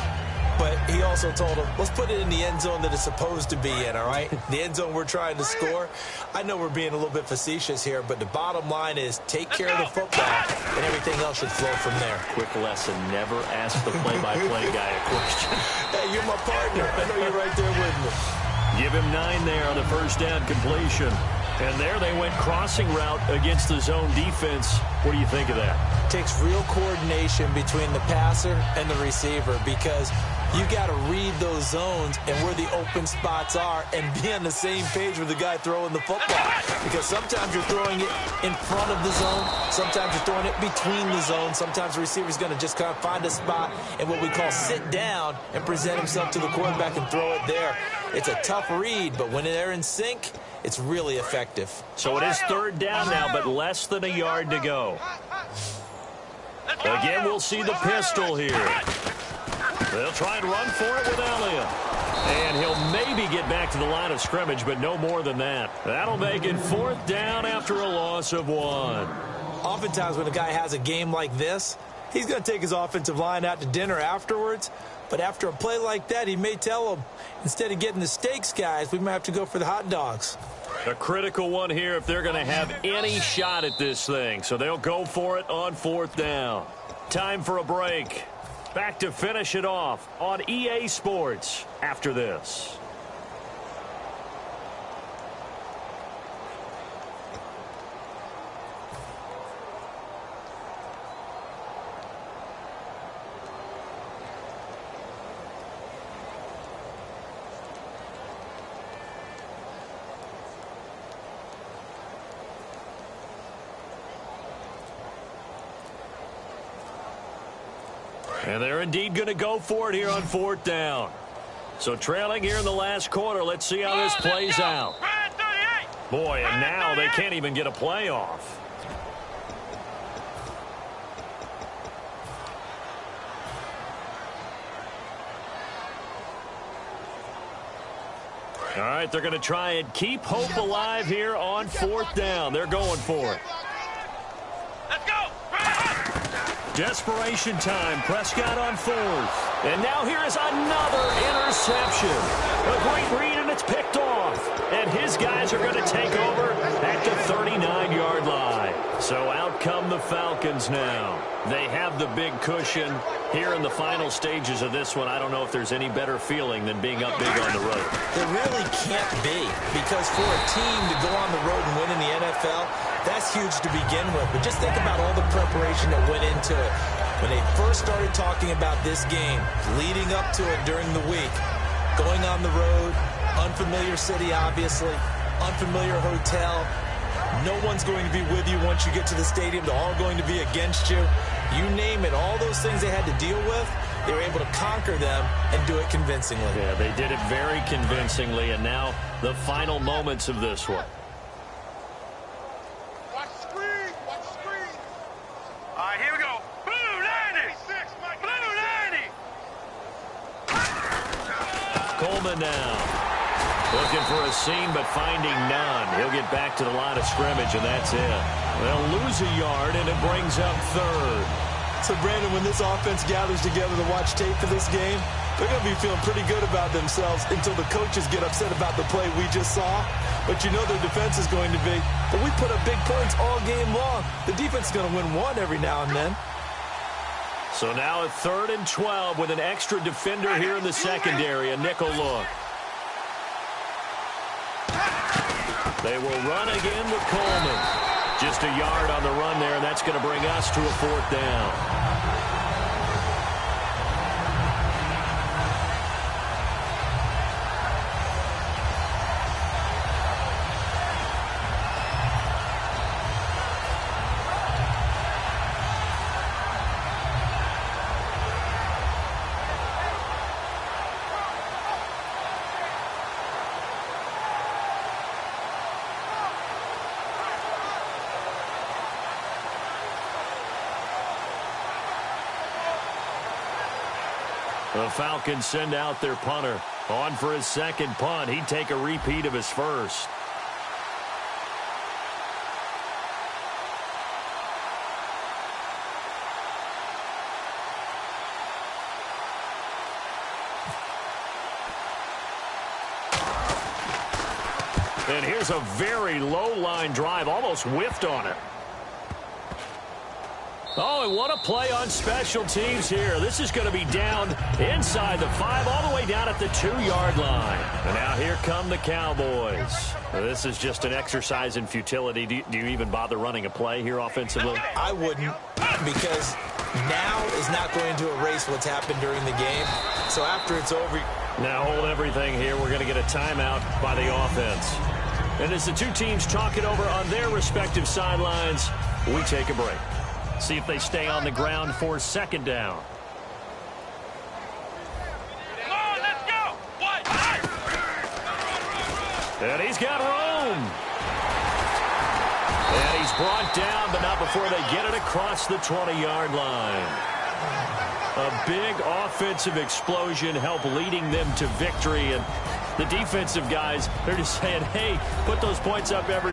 but he also told him, let's put it in the end zone that it's supposed to be in, all right? The end zone we're trying to score. I know we're being a little bit facetious here, but the bottom line is take care of the football, and everything else should flow from there. Quick lesson, never ask the play-by-play guy a question. Hey, you're my partner. I know you're right there with me. Give him 9 there on the 1st down completion. And there they went crossing route against the zone defense. What do you think of that? Takes real coordination between the passer and the receiver because you've got to read those zones and where the open spots are and be on the same page with the guy throwing the football. Because sometimes you're throwing it in front of the zone. Sometimes you're throwing it between the zones. Sometimes the receiver's going to just kind of find a spot and what we call sit down and present himself to the quarterback and throw it there. It's a tough read, but when they're in sync, it's really effective. So it is 3rd down now, but less than a yard to go. Again, we'll see the pistol here. They'll try and run for it with Elliott. And he'll maybe get back to the line of scrimmage, but no more than that. That'll make it 4th down after a loss of 1. Oftentimes when a guy has a game like this, he's going to take his offensive line out to dinner afterwards. But after a play like that, he may tell them, instead of getting the steaks, guys, we might have to go for the hot dogs. A critical one here if they're going to have any shot at this thing. So they'll go for it on 4th down. Time for a break. Back to finish it off on EA Sports after this. And they're indeed going to go for it here on 4th down. So trailing here in the last quarter. Let's see how this plays out. Boy, and now they can't even get a play off. All right, they're going to try and keep hope alive here on 4th down. They're going for it. Desperation time. Prescott on 4th. And now here is another interception. A great read, and it's picked off. And his guys are going to take over at the 39-yard line. So out come the Falcons now. They have the big cushion here in the final stages of this one. I don't know if there's any better feeling than being up big on the road. There really can't be, because for a team to go on the road and win in the NFL, that's huge to begin with. But just think about all the preparation that went into it. When they first started talking about this game, leading up to it during the week, going on the road, unfamiliar city, obviously, unfamiliar hotel. No one's going to be with you once you get to the stadium. They're all going to be against you. You name it, all those things they had to deal with, they were able to conquer them and do it convincingly. Yeah, they did it very convincingly, and now the final moments of this one. Coleman now. Looking for a seam, but finding none. He'll get back to the line of scrimmage, and that's it. They'll lose a yard, and it brings up third. So, Brandon, when this offense gathers together to watch tape for this game, they're going to be feeling pretty good about themselves until the coaches get upset about the play we just saw. But you know their defense is going to be. But we put up big points all game long. The defense is going to win one every now and then. So now at 3rd and 12 with an extra defender here in the secondary, a nickel look. They will run again with Coleman. Just a yard on the run there, and that's going to bring us to a 4th down. The Falcons send out their punter. On for his second punt. He'd take a repeat of his first. And here's a very low line drive. Almost whiffed on it. Oh, and what a play on special teams here. This is going to be down inside the 5, all the way down at the 2-yard line. And now here come the Cowboys. This is just an exercise in futility. Do you even bother running a play here offensively? I wouldn't, because now is not going to erase what's happened during the game. So after it's over... Now hold everything here. We're going to get a timeout by the offense. And as the two teams talk it over on their respective sidelines, we take a break. See if they stay on the ground for 2nd down. Come on, let's go. What? And he's got room. And he's brought down, but not before they get it across the 20-yard line. A big offensive explosion helped leading them to victory. And the defensive guys, they're just saying, hey, put those points up every